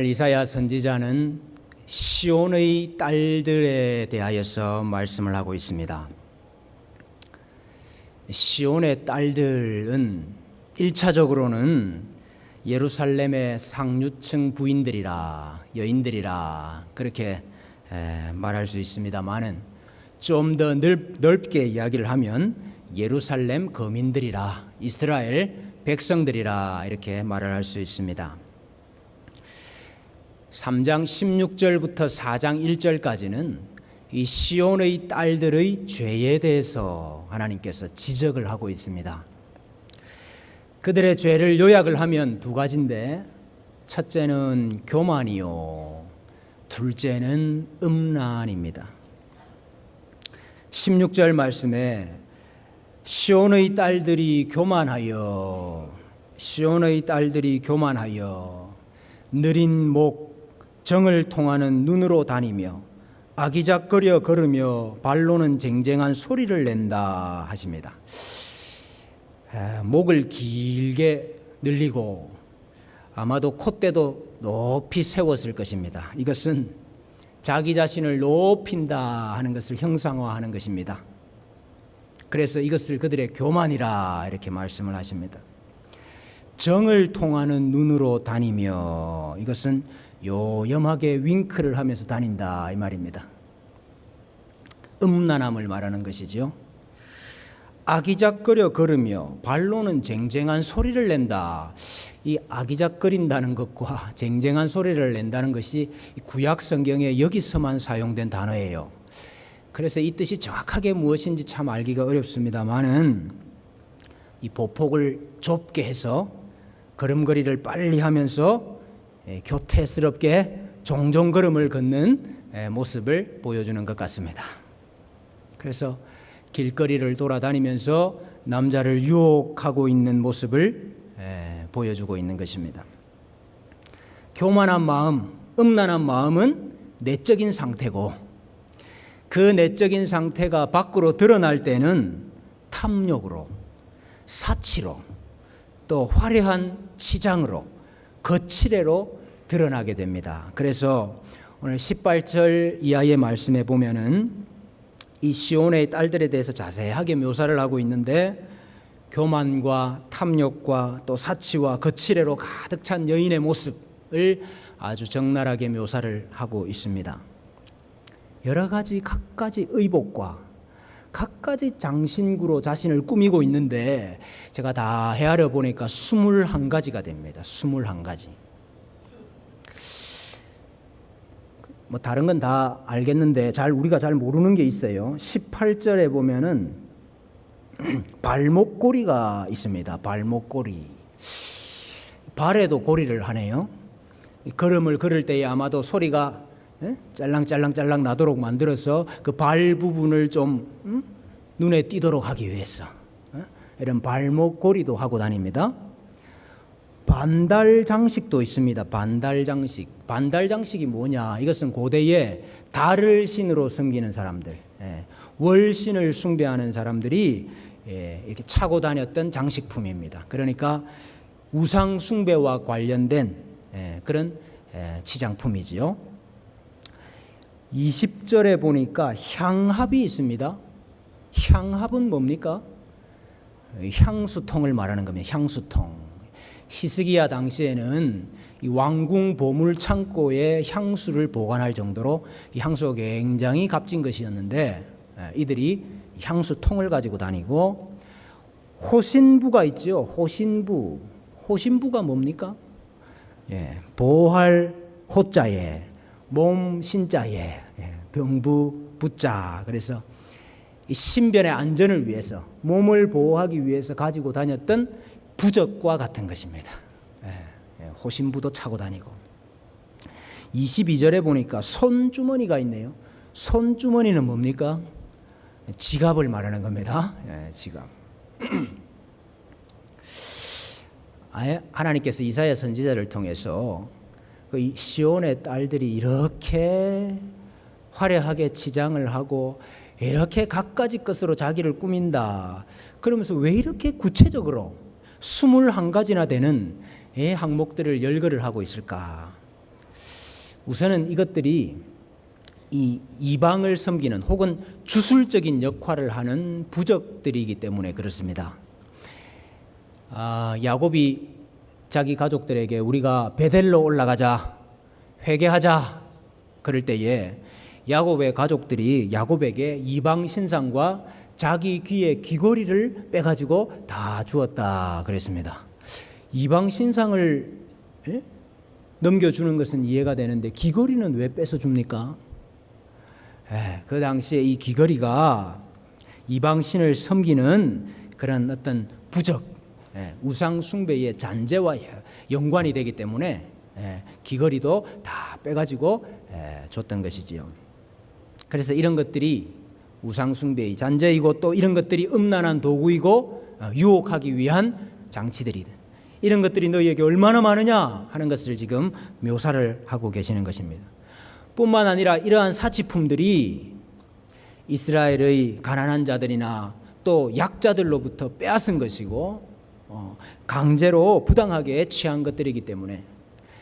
오늘 이사야 선지자는 시온의 딸들에 대하여서 말씀을 하고 있습니다. 시온의 딸들은 1차적으로는 예루살렘의 상류층 부인들이라, 여인들이라 그렇게 말할 수 있습니다만은 좀 더 넓게 이야기를 하면 예루살렘 거민들이라, 이스라엘 백성들이라 이렇게 말을 할 수 있습니다. 3장 16절부터 4장 1절까지는 이 시온의 딸들의 죄에 대해서 하나님께서 지적을 하고 있습니다. 그들의 죄를 요약을 하면 두 가지인데, 첫째는 교만이요, 둘째는 음란입니다. 16절 말씀에 시온의 딸들이 교만하여, 시온의 딸들이 교만하여 느린 목, 정을 통하는 눈으로 다니며 아기작거려 걸으며 발로는 쟁쟁한 소리를 낸다 하십니다. 목을 길게 늘리고 아마도 콧대도 높이 세웠을 것입니다. 이것은 자기 자신을 높인다 하는 것을 형상화하는 것입니다. 그래서 이것을 그들의 교만이라 이렇게 말씀을 하십니다. 정을 통하는 눈으로 다니며, 이것은 요염하게 윙크를 하면서 다닌다 이 말입니다. 음란함을 말하는 것이죠. 아기작거려 걸으며 발로는 쟁쟁한 소리를 낸다. 이 아기작거린다는 것과 쟁쟁한 소리를 낸다는 것이 구약 성경에 여기서만 사용된 단어예요. 그래서 이 뜻이 정확하게 무엇인지 참 알기가 어렵습니다만은, 이 보폭을 좁게 해서 걸음걸이를 빨리 하면서 교태스럽게 종종 걸음을 걷는 모습을 보여주는 것 같습니다. 그래서 길거리를 돌아다니면서 남자를 유혹하고 있는 모습을 보여주고 있는 것입니다. 교만한 마음, 음란한 마음은 내적인 상태고, 그 내적인 상태가 밖으로 드러날 때는 탐욕으로, 사치로, 또 화려한 치장으로, 거칠애로 드러나게 됩니다. 그래서 오늘 18절 이하의 말씀에 보면은 이 시온의 딸들에 대해서 자세하게 묘사를 하고 있는데, 교만과 탐욕과 또 사치와 거칠애로 가득 찬 여인의 모습을 아주 적나라하게 묘사를 하고 있습니다. 여러 가지 갖가지 의복과 갖가지 장신구로 자신을 꾸미고 있는데, 제가 다 헤아려 보니까 21가지가 됩니다. 21가지. 뭐 다른 건 다 알겠는데 우리가 잘 모르는 게 있어요. 18절에 보면은 발목고리가 있습니다. 발목고리. 발에도 고리를 하네요. 걸음을 걸을 때에 아마도 소리가 짤랑짤랑짤랑 나도록 만들어서 그 발 부분을 좀 눈에 띄도록 하기 위해서 이런 발목고리도 하고 다닙니다. 반달 장식도 있습니다. 반달 장식. 반달 장식이 뭐냐? 이것은 고대에 달을 신으로 섬기는 사람들, 월신을 숭배하는 사람들이 이렇게 차고 다녔던 장식품입니다. 그러니까 우상 숭배와 관련된 그런 치장품이지요. 20절에 보니까 향합이 있습니다. 향합은 뭡니까? 향수통을 말하는 겁니다. 향수통. 히스기야 당시에는 이 왕궁 보물 창고에 향수를 보관할 정도로 이 향수가 굉장히 값진 것이었는데, 이들이 향수통을 가지고 다니고, 호신부가 있죠. 호신부. 호신부가 뭡니까? 보할 호자에 몸 신자에 병부 부자. 그래서 이 신변의 안전을 위해서, 몸을 보호하기 위해서 가지고 다녔던 부적과 같은 것입니다. 호신부도 차고 다니고. 22절에 보니까 손주머니가 있네요. 손주머니는 뭡니까? 지갑을 말하는 겁니다. 지갑. 하나님께서 이사야 선지자를 통해서 그 시온의 딸들이 이렇게 화려하게 치장을 하고 이렇게 갖가지 것으로 자기를 꾸민다, 그러면서 왜 이렇게 구체적으로 21가지나 되는 항목들을 열거를 하고 있을까? 우선은 이것들이 이 이방을 섬기는 혹은 주술적인 역할을 하는 부적들이기 때문에 그렇습니다. 야곱이 자기 가족들에게 우리가 베델로 올라가자, 회개하자 그럴 때에 야곱의 가족들이 야곱에게 이방 신상과 자기 귀의 귀걸이를 빼가지고 다 주었다 그랬습니다. 이방 신상을 넘겨주는 것은 이해가 되는데 귀걸이는 왜 뺏어 줍니까? 그 당시에 이 귀걸이가 이방 신을 섬기는 그런 어떤 부적, 우상 숭배의 잔재와 연관이 되기 때문에 귀걸이도 다 빼가지고 줬던 것이지요. 그래서 이런 것들이 우상 숭배의 잔재이고 또 이런 것들이 음란한 도구이고 유혹하기 위한 장치들이다. 이런 것들이 너희에게 얼마나 많으냐 하는 것을 지금 묘사를 하고 계시는 것입니다. 뿐만 아니라 이러한 사치품들이 이스라엘의 가난한 자들이나 또 약자들로부터 빼앗은 것이고 강제로 부당하게 취한 것들이기 때문에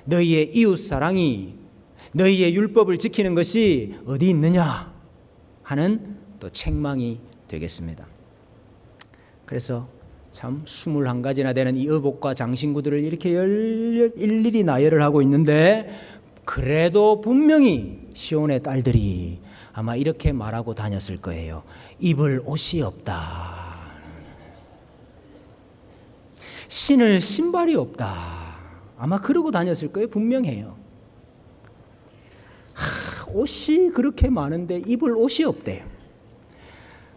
너희의 이웃사랑이 너희의 율법을 지키는 것이 어디 있느냐 하는 또 책망이 되겠습니다. 그래서 참 21가지나 되는 이 의복과 장신구들을 이렇게 일일이 나열을 하고 있는데 그래도 분명히 시온의 딸들이 아마 이렇게 말하고 다녔을 거예요. 입을 옷이 없다. 신을 신발이 없다. 아마 그러고 다녔을 거예요. 분명해요. 옷이 그렇게 많은데 입을 옷이 없대요.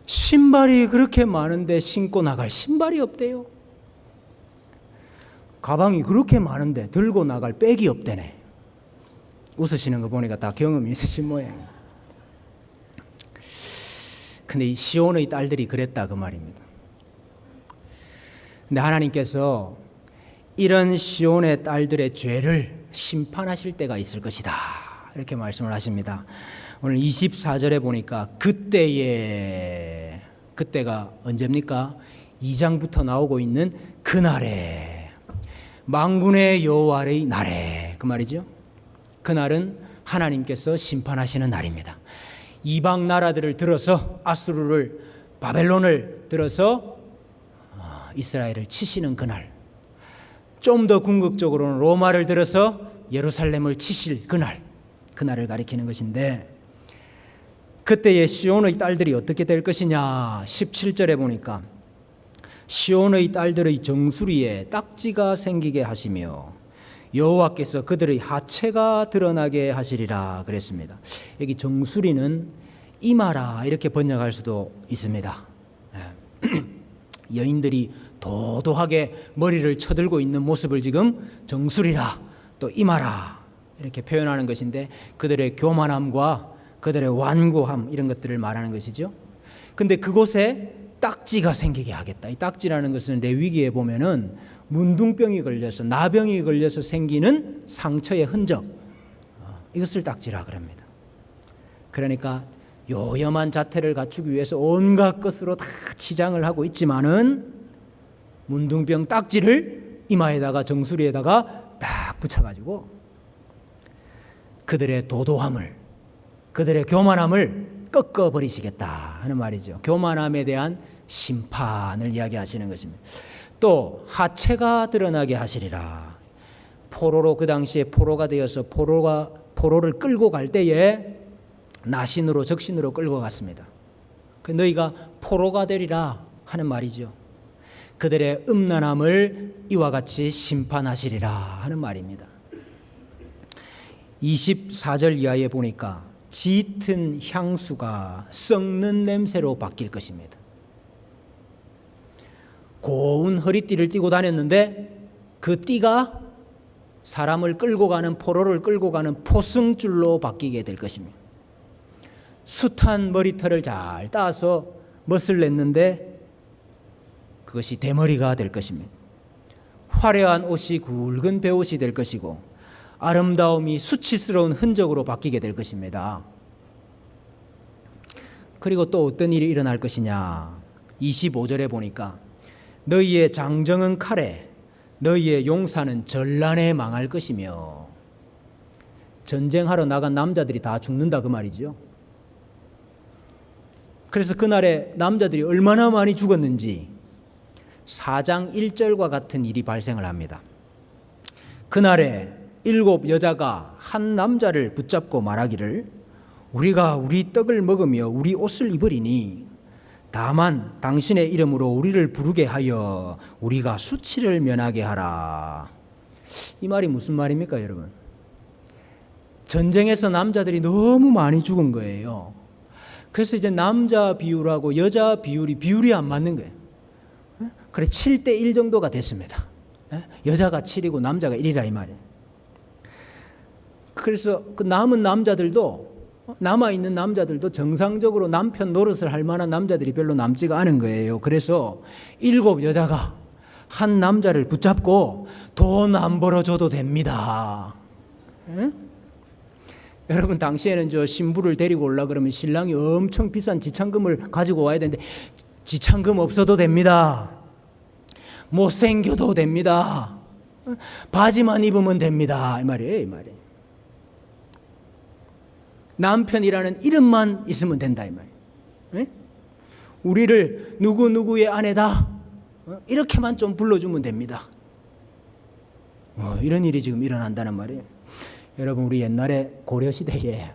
신발이 그렇게 많은데 신고 나갈 신발이 없대요. 가방이 그렇게 많은데 들고 나갈 백이 없대네. 웃으시는 거 보니까 다 경험이 있으신 모양이에요. 근데 이 시온의 딸들이 그랬다 그 말입니다. 근데 하나님께서 이런 시온의 딸들의 죄를 심판하실 때가 있을 것이다 이렇게 말씀을 하십니다. 오늘 24절에 보니까 그때가 언제입니까? 2장부터 나오고 있는 그날에 만군의 여호와의 날에 그 말이죠. 그날은 하나님께서 심판하시는 날입니다. 이방 나라들을 들어서 아수르를 바벨론을 들어서 이스라엘을 치시는 그날, 좀 더 궁극적으로는 로마를 들어서 예루살렘을 치실 그날을 가리키는 것인데 그때의 시온의 딸들이 어떻게 될 것이냐 17절에 보니까 시온의 딸들의 정수리에 딱지가 생기게 하시며 여호와께서 그들의 하체가 드러나게 하시리라 그랬습니다. 여기 정수리는 이마라 이렇게 번역할 수도 있습니다. 여인들이 도도하게 머리를 쳐들고 있는 모습을 지금 정수리라 또 이마라 이렇게 표현하는 것인데 그들의 교만함과 그들의 완고함 이런 것들을 말하는 것이죠. 근데 그곳에 딱지가 생기게 하겠다. 이 딱지라는 것은 레위기에 보면은 문둥병이 걸려서 나병이 걸려서 생기는 상처의 흔적 이것을 딱지라 그럽니다. 그러니까 요염한 자태를 갖추기 위해서 온갖 것으로 다 치장을 하고 있지만은 문둥병 딱지를 이마에다가 정수리에다가 딱 붙여가지고 그들의 도도함을 그들의 교만함을 꺾어버리시겠다 하는 말이죠. 교만함에 대한 심판을 이야기하시는 것입니다. 또 하체가 드러나게 하시리라. 포로로 그 당시에 포로가 되어서 포로를 끌고 갈 때에 나신으로 적신으로 끌고 갔습니다. 그 너희가 포로가 되리라 하는 말이죠. 그들의 음란함을 이와 같이 심판하시리라 하는 말입니다. 24절 이하에 보니까 짙은 향수가 썩는 냄새로 바뀔 것입니다. 고운 허리띠를 띠고 다녔는데 그 띠가 사람을 끌고 가는 포로를 끌고 가는 포승줄로 바뀌게 될 것입니다. 숱한 머리털을 잘 따서 멋을 냈는데 그것이 대머리가 될 것입니다. 화려한 옷이 굵은 베옷이 될 것이고 아름다움이 수치스러운 흔적으로 바뀌게 될 것입니다. 그리고 또 어떤 일이 일어날 것이냐 25절에 보니까 너희의 장정은 칼에 너희의 용사는 전란에 망할 것이며 전쟁하러 나간 남자들이 다 죽는다 그 말이죠. 그래서 그날에 남자들이 얼마나 많이 죽었는지 4장 1절과 같은 일이 발생을 합니다. 그날에 7 여자가 한 남자를 붙잡고 말하기를 우리가 우리 떡을 먹으며 우리 옷을 입으리니 다만 당신의 이름으로 우리를 부르게 하여 우리가 수치를 면하게 하라. 이 말이 무슨 말입니까, 여러분? 전쟁에서 남자들이 너무 많이 죽은 거예요. 그래서 이제 남자 비율하고 여자 비율이 안 맞는 거예요. 그래 7대1 정도가 됐습니다. 여자가 7이고 남자가 1이라 이 말이에요. 그래서 그 남아있는 남자들도 정상적으로 남편 노릇을 할 만한 남자들이 별로 남지가 않은 거예요. 그래서 7 여자가 한 남자를 붙잡고 돈 안 벌어줘도 됩니다. 여러분 당시에는 저 신부를 데리고 올라 그러면 신랑이 엄청 비싼 지참금을 가지고 와야 되는데 지참금 없어도 됩니다. 못생겨도 됩니다. 바지만 입으면 됩니다. 이 말이에요. 남편이라는 이름만 있으면 된다 이 말이에요. 우리를 누구누구의 아내다 이렇게만 좀 불러주면 됩니다. 이런 일이 지금 일어난다는 말이에요. 여러분 우리 옛날에 고려시대에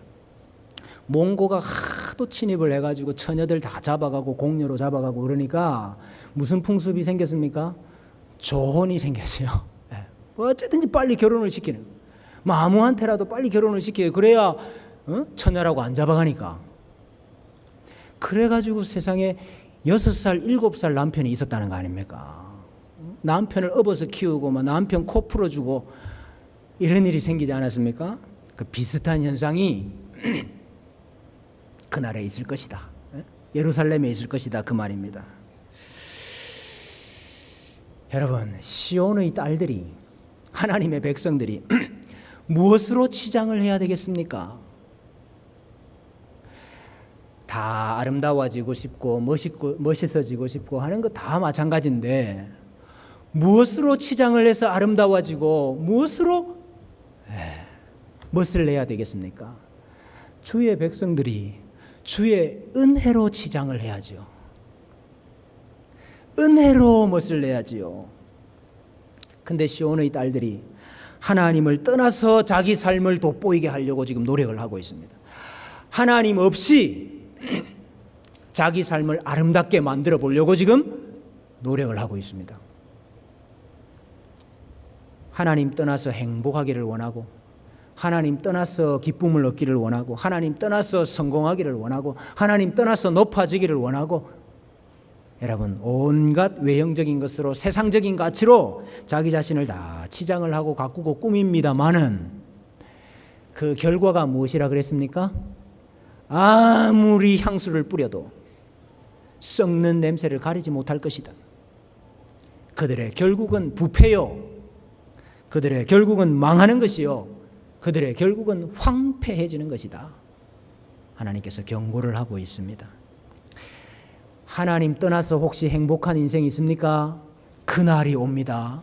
몽고가 하도 침입을 해가지고 처녀들 다 잡아가고 공료로 잡아가고 그러니까 무슨 풍습이 생겼습니까? 조혼이 생겼어요. 어쨌든지 빨리 결혼을 시키는 아무한테라도 빨리 결혼을 시켜요. 그래야 처녀라고 안 잡아가니까. 그래가지고 세상에 6살 7살 남편이 있었다는 거 아닙니까? 남편을 업어서 키우고 막 남편 코 풀어주고 이런 일이 생기지 않았습니까? 그 비슷한 현상이 그날에 있을 것이다. 예루살렘에 있을 것이다 그 말입니다. 여러분 시온의 딸들이 하나님의 백성들이 무엇으로 치장을 해야 되겠습니까? 다 아름다워지고 싶고 멋있어지고 싶고 하는 거 다 마찬가지인데 무엇으로 치장을 해서 아름다워지고 무엇으로 멋을 내야 되겠습니까? 주의 백성들이 주의 은혜로 치장을 해야죠. 은혜로 멋을 내야지요. 근데 시온의 딸들이 하나님을 떠나서 자기 삶을 돋보이게 하려고 지금 노력을 하고 있습니다. 하나님 없이 자기 삶을 아름답게 만들어 보려고 지금 노력을 하고 있습니다. 하나님 떠나서 행복하기를 원하고 하나님 떠나서 기쁨을 얻기를 원하고 하나님 떠나서 성공하기를 원하고 하나님 떠나서 높아지기를 원하고 여러분 온갖 외형적인 것으로 세상적인 가치로 자기 자신을 다 치장을 하고 가꾸고 꾸밉니다마는 그 결과가 무엇이라 그랬습니까? 아무리 향수를 뿌려도 썩는 냄새를 가리지 못할 것이다. 그들의 결국은 부패요. 그들의 결국은 망하는 것이요. 그들의 결국은 황폐해지는 것이다. 하나님께서 경고를 하고 있습니다. 하나님 떠나서 혹시 행복한 인생이 있습니까? 그날이 옵니다.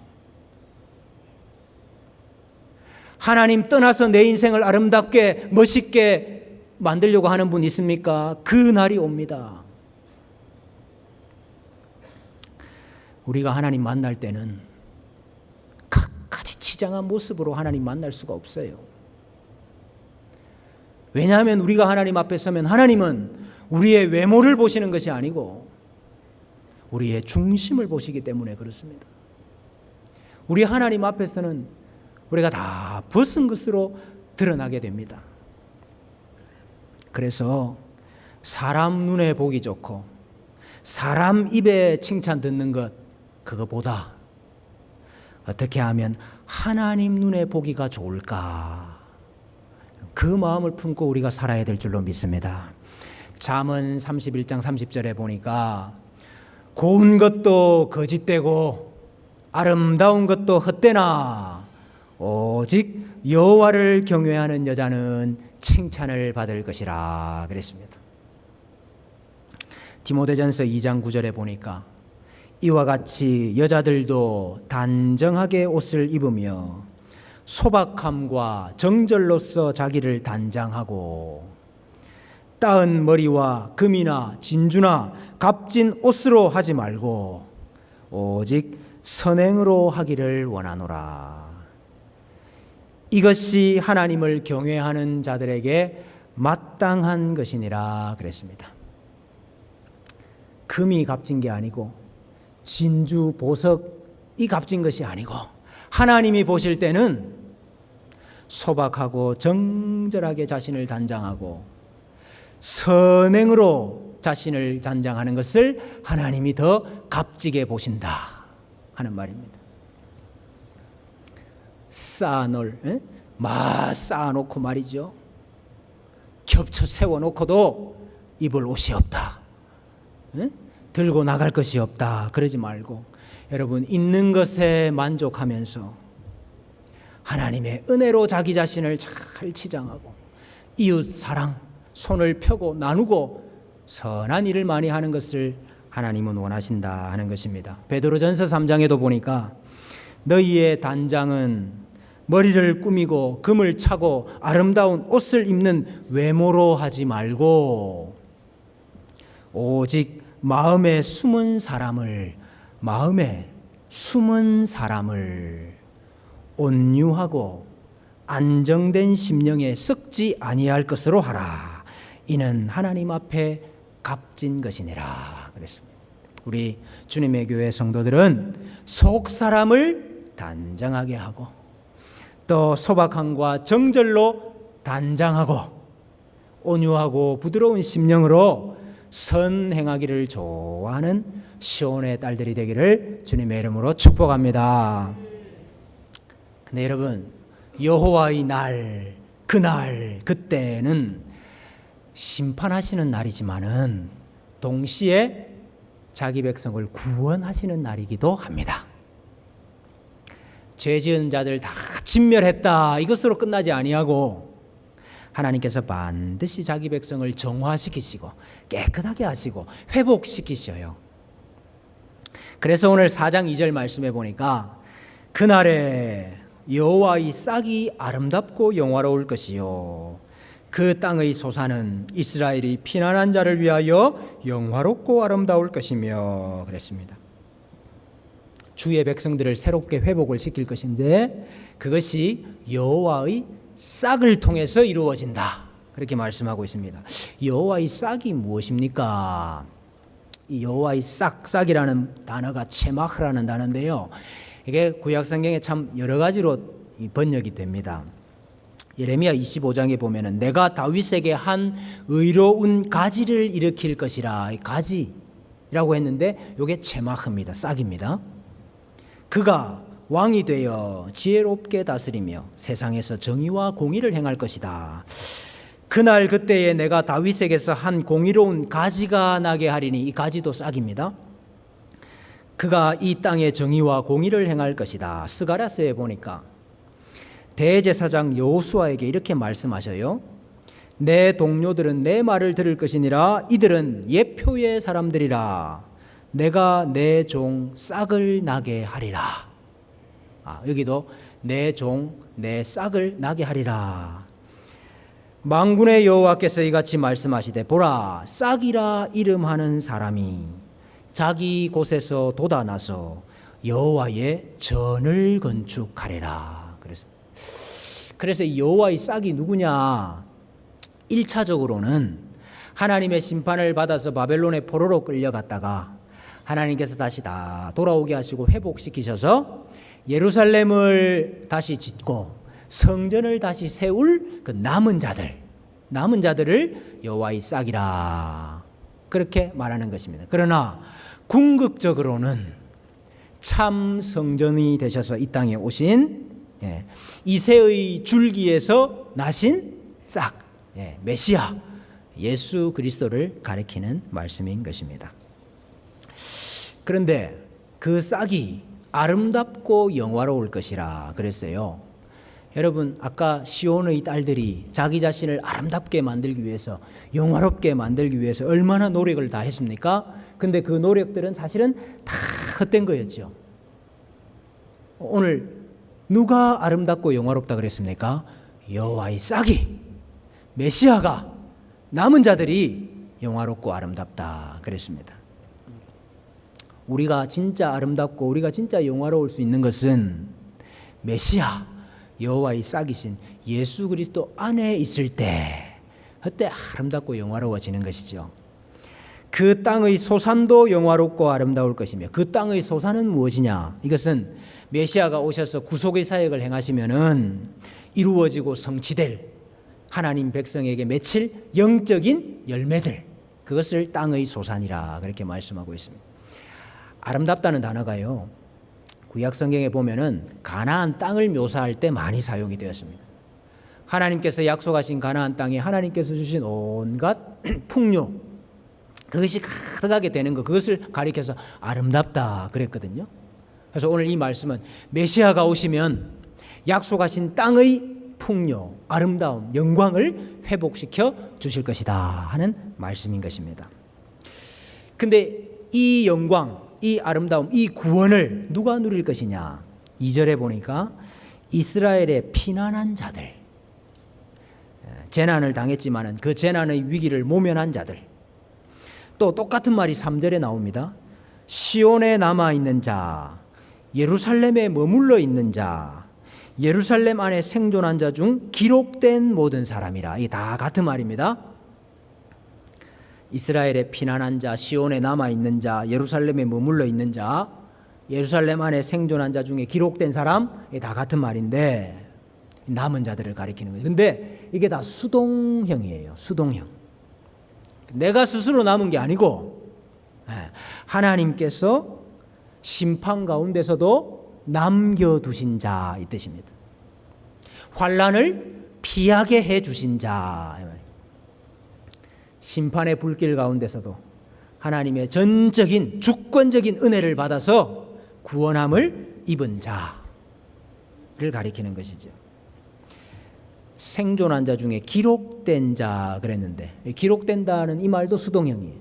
하나님 떠나서 내 인생을 아름답게 멋있게 만들려고 하는 분 있습니까? 그날이 옵니다. 우리가 하나님 만날 때는 각가지 치장한 모습으로 하나님 만날 수가 없어요. 왜냐하면 우리가 하나님 앞에 서면 하나님은 우리의 외모를 보시는 것이 아니고 우리의 중심을 보시기 때문에 그렇습니다. 우리 하나님 앞에서는 우리가 다 벗은 것으로 드러나게 됩니다. 그래서 사람 눈에 보기 좋고 사람 입에 칭찬 듣는 것 그거보다 어떻게 하면 하나님 눈에 보기가 좋을까 그 마음을 품고 우리가 살아야 될 줄로 믿습니다. 잠언 31장 30절에 보니까 고운 것도 거짓되고 아름다운 것도 헛되나 오직 여호와를 경외하는 여자는 칭찬을 받을 것이라 그랬습니다. 디모데전서 2장 9절에 보니까 이와 같이 여자들도 단정하게 옷을 입으며 소박함과 정절로서 자기를 단장하고 따은 머리와 금이나 진주나 값진 옷으로 하지 말고 오직 선행으로 하기를 원하노라. 이것이 하나님을 경외하는 자들에게 마땅한 것이니라 그랬습니다. 금이 값진 게 아니고 진주, 보석이 값진 것이 아니고 하나님이 보실 때는 소박하고 정절하게 자신을 단장하고 선행으로 자신을 단장하는 것을 하나님이 더 값지게 보신다 하는 말입니다. 쌓아놓을, 쌓아놓고 말이죠. 겹쳐 세워놓고도 입을 옷이 없다. 들고 나갈 것이 없다. 그러지 말고 여러분 있는 것에 만족하면서 하나님의 은혜로 자기 자신을 잘 치장하고 이웃 사랑, 손을 펴고 나누고 선한 일을 많이 하는 것을 하나님은 원하신다 하는 것입니다. 베드로전서 3장에도 보니까 너희의 단장은 머리를 꾸미고 금을 차고 아름다운 옷을 입는 외모로 하지 말고 오직 마음에 숨은 사람을 온유하고 안정된 심령에 썩지 아니할 것으로 하라. 이는 하나님 앞에 값진 것이니라 그랬습니다. 우리 주님의 교회 성도들은 속 사람을 단장하게 하고 또 소박함과 정절로 단장하고 온유하고 부드러운 심령으로 선행하기를 좋아하는 시온의 딸들이 되기를 주님의 이름으로 축복합니다. 근데 여러분, 여호와의 날, 그날, 그때는 심판하시는 날이지만은 동시에 자기 백성을 구원하시는 날이기도 합니다. 죄 지은 자들 다 진멸했다 이것으로 끝나지 아니하고 하나님께서 반드시 자기 백성을 정화시키시고 깨끗하게 하시고 회복시키셔요. 그래서 오늘 4장 2절 말씀해 보니까 그날에 여호와의 싹이 아름답고 영화로울 것이요 그 땅의 소산은 이스라엘이 피난한 자를 위하여 영화롭고 아름다울 것이며 그랬습니다. 주의 백성들을 새롭게 회복을 시킬 것인데 그것이 여호와의 싹을 통해서 이루어진다 그렇게 말씀하고 있습니다. 여호와의 싹이 무엇입니까? 이 여호와의 싹이라는 단어가 체마흐라는 단어인데요. 이게 구약 성경에 참 여러 가지로 번역이 됩니다. 예레미야 25장에 보면은 내가 다윗에게 한 의로운 가지를 일으킬 것이라. 가지라고 했는데 이게 체마흐입니다. 싹입니다. 그가 왕이 되어 지혜롭게 다스리며 세상에서 정의와 공의를 행할 것이다. 그날 그때에 내가 다윗에게서 한 공의로운 가지가 나게 하리니 이 가지도 싹입니다. 그가 이 땅에 정의와 공의를 행할 것이다. 스가랴서에 보니까 대제사장 여호수아에게 이렇게 말씀하셔요. 내 동료들은 내 말을 들을 것이니라. 이들은 예표의 사람들이라. 내가 내 종 싹을 나게 하리라. 여기도 내 종 내 싹을 나게 하리라. 만군의 여호와께서 이같이 말씀하시되 보라 싹이라 이름하는 사람이 자기 곳에서 돋아나서 여호와의 전을 건축하리라. 그래서 이 여호와의 싹이 누구냐? 1차적으로는 하나님의 심판을 받아서 바벨론의 포로로 끌려갔다가 하나님께서 다시 다 돌아오게 하시고 회복시키셔서 예루살렘을 다시 짓고 성전을 다시 세울 그 남은 자들을 여호와의 싹이라 그렇게 말하는 것입니다. 그러나 궁극적으로는 참 성전이 되셔서 이 땅에 오신 이새의 줄기에서 나신 싹, 메시아 예수 그리스도를 가리키는 말씀인 것입니다. 그런데 그 싹이 아름답고 영화로울 것이라 그랬어요. 여러분 아까 시온의 딸들이 자기 자신을 아름답게 만들기 위해서 영화롭게 만들기 위해서 얼마나 노력을 다 했습니까? 근데 그 노력들은 사실은 다 헛된 거였죠. 오늘 누가 아름답고 영화롭다 그랬습니까? 여호와의 싹이, 메시아가, 남은 자들이 영화롭고 아름답다 그랬습니다. 우리가 진짜 아름답고 우리가 진짜 영화로울 수 있는 것은 메시아, 여호와의 싹이신 예수 그리스도 안에 있을 때, 그때 아름답고 영화로워지는 것이죠. 그 땅의 소산도 영화롭고 아름다울 것이며, 그 땅의 소산은 무엇이냐? 이것은 메시아가 오셔서 구속의 사역을 행하시면은 이루어지고 성취될 하나님 백성에게 맺힐 영적인 열매들, 그것을 땅의 소산이라 그렇게 말씀하고 있습니다. 아름답다는 단어가요, 구약 성경에 보면은 가나안 땅을 묘사할 때 많이 사용이 되었습니다. 하나님께서 약속하신 가나안 땅에 하나님께서 주신 온갖 풍요, 그것이 가득하게 되는 것, 그것을 가리켜서 아름답다 그랬거든요. 그래서 오늘 이 말씀은 메시아가 오시면 약속하신 땅의 풍요, 아름다움, 영광을 회복시켜 주실 것이다 하는 말씀인 것입니다. 근데 이 영광, 이 아름다움, 이 구원을 누가 누릴 것이냐? 2절에 보니까 이스라엘의 피난한 자들, 재난을 당했지만은 그 재난의 위기를 모면한 자들, 또 똑같은 말이 3절에 나옵니다. 시온에 남아있는 자, 예루살렘에 머물러 있는 자, 예루살렘 안에 생존한 자 중 기록된 모든 사람이라. 이 다 같은 말입니다. 이스라엘에 피난한 자, 시온에 남아있는 자, 예루살렘에 머물러 있는 자, 예루살렘 안에 생존한 자 중에 기록된 사람, 다 같은 말인데 남은 자들을 가리키는 거예요. 근데 이게 다 수동형이에요. 수동형. 내가 스스로 남은 게 아니고 하나님께서 심판 가운데서도 남겨두신 자 이 뜻입니다. 환난을 피하게 해주신 자, 심판의 불길 가운데서도 하나님의 전적인 주권적인 은혜를 받아서 구원함을 입은 자를 가리키는 것이죠. 생존한 자 중에 기록된 자 그랬는데, 기록된다는 이 말도 수동형이에요.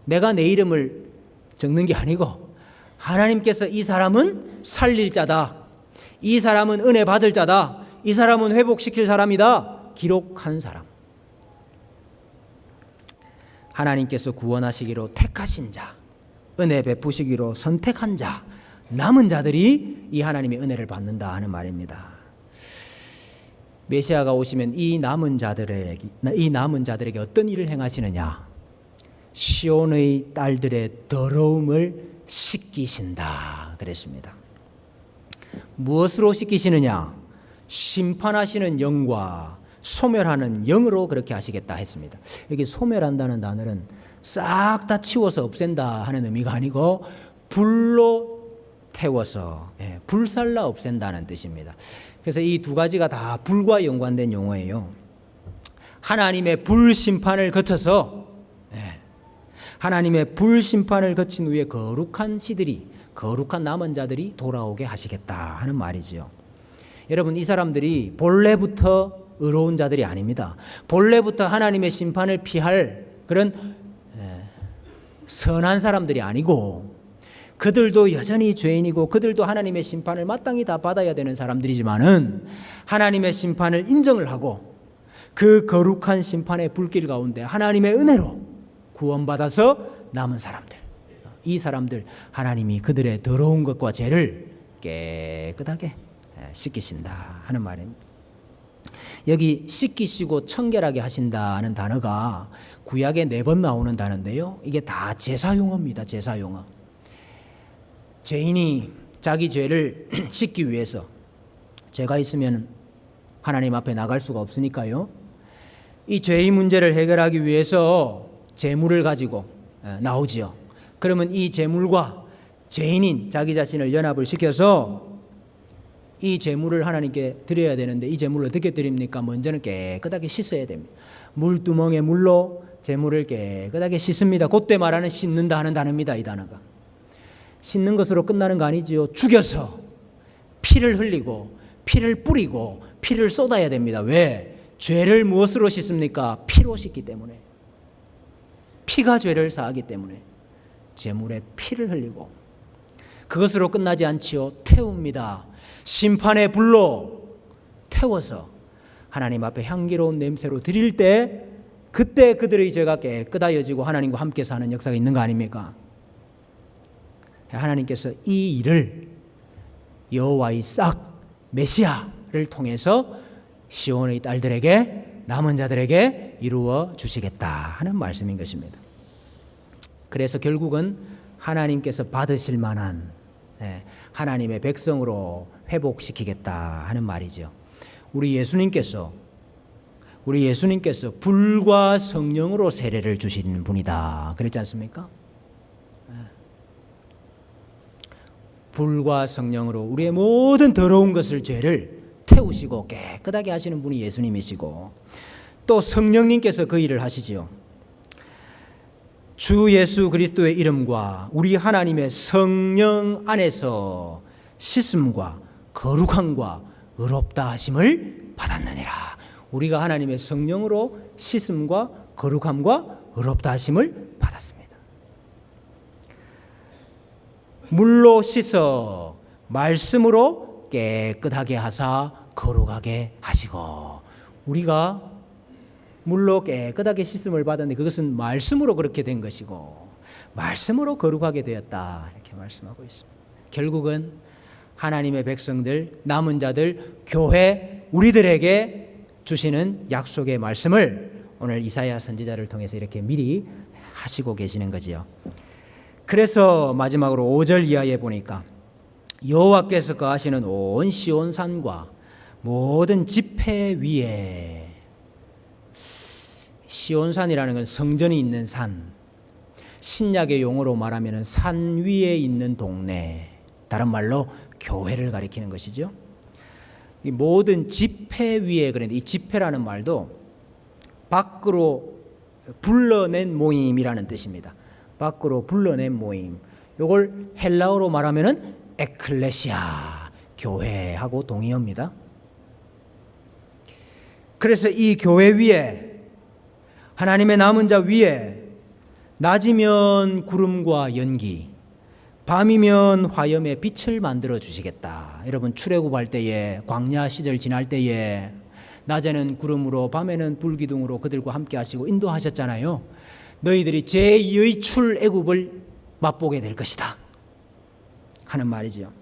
내가 내 이름을 적는 게 아니고 하나님께서 이 사람은 살릴 자다, 이 사람은 은혜 받을 자다, 이 사람은 회복시킬 사람이다, 기록한 사람. 하나님께서 구원하시기로 택하신 자, 은혜 베푸시기로 선택한 자, 남은 자들이 이 하나님의 은혜를 받는다 하는 말입니다. 메시아가 오시면 이 남은 자들에게 어떤 일을 행하시느냐? 시온의 딸들의 더러움을 씻기신다 그랬습니다. 무엇으로 씻기시느냐? 심판하시는 영과 소멸하는 영으로 그렇게 하시겠다 했습니다. 여기 소멸한다는 단어는 싹 다 치워서 없앤다 하는 의미가 아니고 불로 태워서 불살라 없앤다는 뜻입니다. 그래서 이 두 가지가 다 불과 연관된 용어예요. 하나님의 불심판을 거쳐서, 하나님의 불심판을 거친 후에 거룩한 시들이, 거룩한 남은 자들이 돌아오게 하시겠다 하는 말이죠. 여러분, 이 사람들이 본래부터 의로운 자들이 아닙니다. 본래부터 하나님의 심판을 피할 그런 선한 사람들이 아니고, 그들도 여전히 죄인이고 그들도 하나님의 심판을 마땅히 다 받아야 되는 사람들이지만은 하나님의 심판을 인정을 하고 그 거룩한 심판의 불길 가운데 하나님의 은혜로 구원받아서 남은 사람들, 이 사람들 하나님이 그들의 더러운 것과 죄를 깨끗하게 씻기신다 하는 말입니다. 여기 씻기시고 청결하게 하신다는 단어가 구약에 4번 나오는 단어인데요, 이게 다 제사용어입니다. 제사용어. 죄인이 자기 죄를 씻기 위해서, 죄가 있으면 하나님 앞에 나갈 수가 없으니까요, 이 죄의 문제를 해결하기 위해서 제물을 가지고 나오지요. 그러면 이 제물과 죄인인 자기 자신을 연합을 시켜서 이 제물을 하나님께 드려야 되는데, 이 제물을 어떻게 드립니까? 먼저는 깨끗하게 씻어야 됩니다. 물두멍에 물로 제물을 깨끗하게 씻습니다. 그때 말하는 씻는다 하는 단어입니다. 이 단어가 씻는 것으로 끝나는 거 아니지요. 죽여서 피를 흘리고 피를 뿌리고 피를 쏟아야 됩니다. 왜? 죄를 무엇으로 씻습니까? 피로 씻기 때문에. 피가 죄를 사하기 때문에 제물에 피를 흘리고, 그것으로 끝나지 않지요. 태웁니다. 심판의 불로 태워서 하나님 앞에 향기로운 냄새로 드릴 때 그때 그들의 죄가 깨끗하여지고 하나님과 함께 사는 역사가 있는 거 아닙니까? 하나님께서 이 일을 여호와의 싹 메시아를 통해서 시온의 딸들에게 남은 자들에게 이루어 주시겠다 하는 말씀인 것입니다. 그래서 결국은 하나님께서 받으실 만한 하나님의 백성으로 회복시키겠다 하는 말이죠. 우리 예수님께서 불과 성령으로 세례를 주시는 분이다 그랬지 않습니까? 불과 성령으로 우리의 모든 더러운 것을 죄를 태우시고 깨끗하게 하시는 분이 예수님이시고 또 성령님께서 그 일을 하시지요. 주 예수 그리스도의 이름과 우리 하나님의 성령 안에서 씻음과 거룩함과 의롭다 하심을 받았느니라. 우리가 하나님의 성령으로 씻음과 거룩함과 의롭다 하심을 받았습니다. 물로 씻어 말씀으로 깨끗하게 하사 거룩하게 하시고 우리가 물로 깨끗하게 씻음을 받았는데 그것은 말씀으로 그렇게 된 것이고 말씀으로 거룩하게 되었다 이렇게 말씀하고 있습니다. 결국은 하나님의 백성들 남은 자들 교회 우리들에게 주시는 약속의 말씀을 오늘 이사야 선지자를 통해서 이렇게 미리 하시고 계시는 거지요. 그래서 마지막으로 5절 이하에 보니까 여호와께서 거하시는 온 시온산과 모든 지폐 위에 시온산이라는 건 성전이 있는 산, 신약의 용어로 말하면 산 위에 있는 동네, 다른 말로 교회를 가리키는 것이죠. 이 모든 지폐 위에 그런데 이 지폐라는 말도 밖으로 불러낸 모임이라는 뜻입니다. 밖으로 불러낸 모임. 이걸 헬라어로 말하면은 에클레시아, 교회하고 동의어입니다. 그래서 이 교회 위에 하나님의 남은 자 위에 낮이면 구름과 연기, 밤이면 화염의 빛을 만들어 주시겠다. 여러분 출애굽할 때에 광야 시절 지날 때에 낮에는 구름으로 밤에는 불기둥으로 그들과 함께 하시고 인도하셨잖아요. 너희들이 제2의 출애굽을 맛보게 될 것이다 하는 말이죠.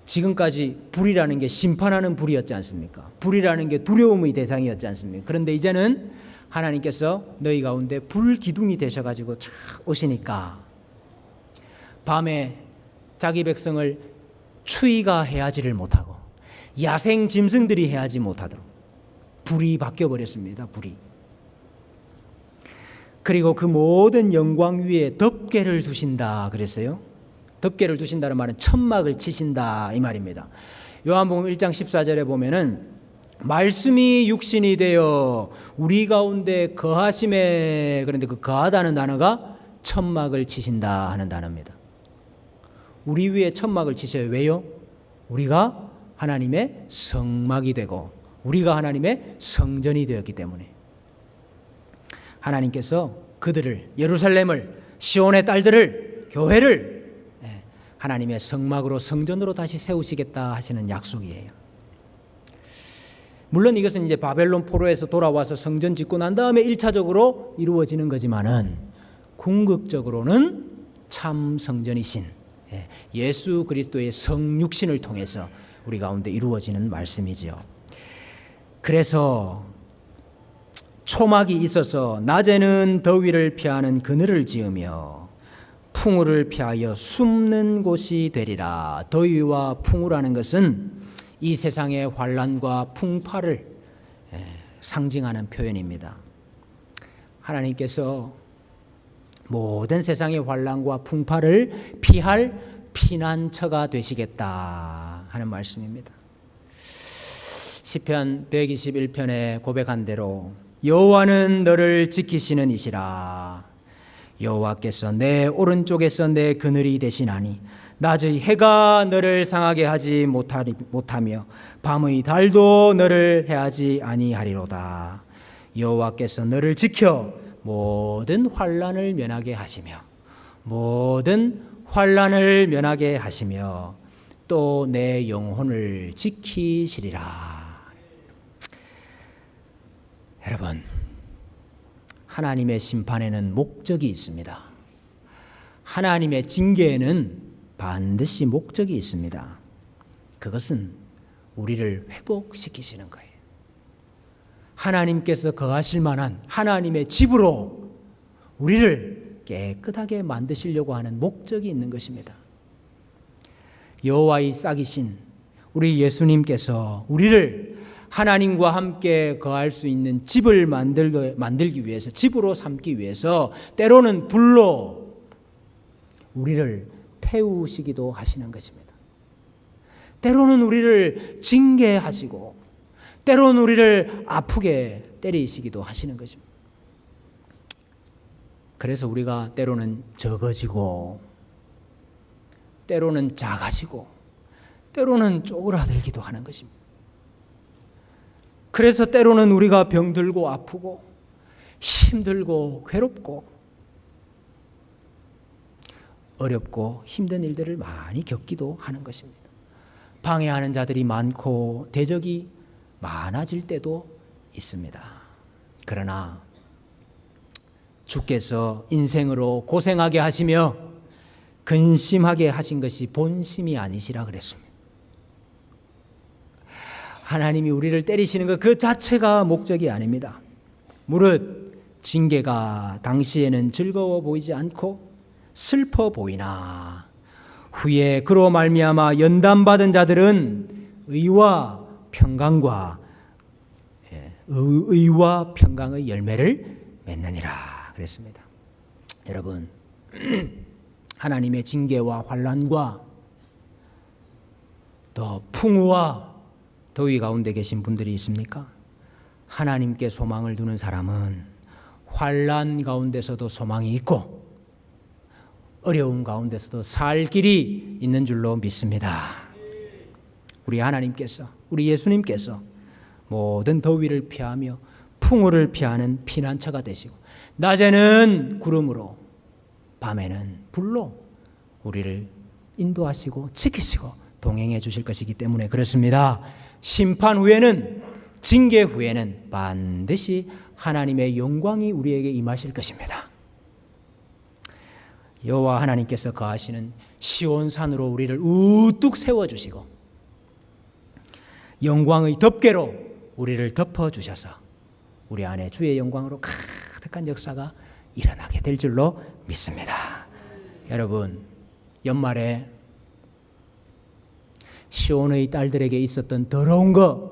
지금까지 불이라는 게 심판하는 불이었지 않습니까? 불이라는 게 두려움의 대상이었지 않습니까? 그런데 이제는 하나님께서 너희 가운데 불기둥이 되셔가지고 쫙 오시니까 밤에 자기 백성을 추위가 해하지를 못하고 야생 짐승들이 해하지 못하도록 불이 바뀌어버렸습니다. 불이. 그리고 그 모든 영광 위에 덮개를 두신다 그랬어요. 덮개를 두신다는 말은 천막을 치신다 이 말입니다. 요한복음 1장 14절에 보면은 말씀이 육신이 되어 우리 가운데 거하심에, 그런데 그 거하다는 단어가 천막을 치신다 하는 단어입니다. 우리 위에 천막을 치셔요. 왜요? 우리가 하나님의 성막이 되고 우리가 하나님의 성전이 되었기 때문에 하나님께서 그들을, 예루살렘을, 시온의 딸들을, 교회를 하나님의 성막으로 성전으로 다시 세우시겠다 하시는 약속이에요. 물론 이것은 이제 바벨론 포로에서 돌아와서 성전 짓고 난 다음에 1차적으로 이루어지는 거지만은 궁극적으로는 참 성전이신 예수 그리스도의 성육신을 통해서 우리 가운데 이루어지는 말씀이지요. 그래서 초막이 있어서 낮에는 더위를 피하는 그늘을 지으며 풍우를 피하여 숨는 곳이 되리라. 더위와 풍우라는 것은 이 세상의 환난과 풍파를 상징하는 표현입니다. 하나님께서 모든 세상의 환난과 풍파를 피할 피난처가 되시겠다 하는 말씀입니다. 시편 121편에 고백한 대로 여호와는 너를 지키시는 이시라. 여호와께서 내 오른쪽에서 내 그늘이 되시나니 낮의 해가 너를 상하게 하지 못하며 밤의 달도 너를 해하지 아니하리로다. 여호와께서 너를 지켜 모든 환난을 면하게 하시며 모든 환난을 면하게 하시며 또 내 영혼을 지키시리라. 여러분, 하나님의 심판에는 목적이 있습니다. 하나님의 징계에는 반드시 목적이 있습니다. 그것은 우리를 회복시키시는 거예요. 하나님께서 거하실 만한 하나님의 집으로 우리를 깨끗하게 만드시려고 하는 목적이 있는 것입니다. 여호와의 싹이신 우리 예수님께서 우리를 하나님과 함께 거할 수 있는 집을 만들기 위해서, 집으로 삼기 위해서 때로는 불로 우리를 태우시기도 하시는 것입니다. 때로는 우리를 징계하시고 때로는 우리를 아프게 때리시기도 하시는 것입니다. 그래서 우리가 때로는 적어지고 때로는 작아지고 때로는 쪼그라들기도 하는 것입니다. 그래서 때로는 우리가 병들고 아프고 힘들고 괴롭고 어렵고 힘든 일들을 많이 겪기도 하는 것입니다. 방해하는 자들이 많고 대적이 많아질 때도 있습니다. 그러나 주께서 인생으로 고생하게 하시며 근심하게 하신 것이 본심이 아니시라 그랬습니다. 하나님이 우리를 때리시는 것 그 자체가 목적이 아닙니다. 무릇 징계가 당시에는 즐거워 보이지 않고 슬퍼 보이나 후에 그로 말미암아 연단받은 자들은 의와 평강과 의와 평강의 열매를 맺느니라 그랬습니다. 여러분, 하나님의 징계와 환난과 또 풍우와 더위 가운데 계신 분들이 있습니까? 하나님께 소망을 두는 사람은 환난 가운데서도 소망이 있고 어려운 가운데서도 살 길이 있는 줄로 믿습니다. 우리 하나님께서, 우리 예수님께서 모든 더위를 피하며 풍우를 피하는 피난처가 되시고 낮에는 구름으로 밤에는 불로 우리를 인도하시고 지키시고 동행해 주실 것이기 때문에 그렇습니다. 심판 후에는, 징계 후에는 반드시 하나님의 영광이 우리에게 임하실 것입니다. 여호와 하나님께서 거하시는 시온산으로 우리를 우뚝 세워주시고 영광의 덮개로 우리를 덮어주셔서 우리 안에 주의 영광으로 가득한 역사가 일어나게 될 줄로 믿습니다. 여러분, 연말에 시온의 딸들에게 있었던 더러운 것,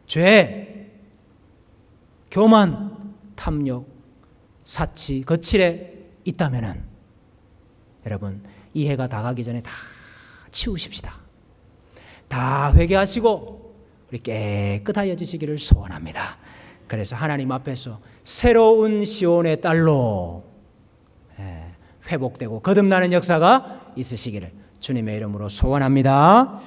죄, 교만, 탐욕, 사치, 거칠에 있다면은 여러분, 이 해가 다 가기 전에 다 치우십시다. 다 회개하시고 우리 깨끗하여지시기를 소원합니다. 그래서 하나님 앞에서 새로운 시온의 딸로 회복되고 거듭나는 역사가 있으시기를 주님의 이름으로 소원합니다.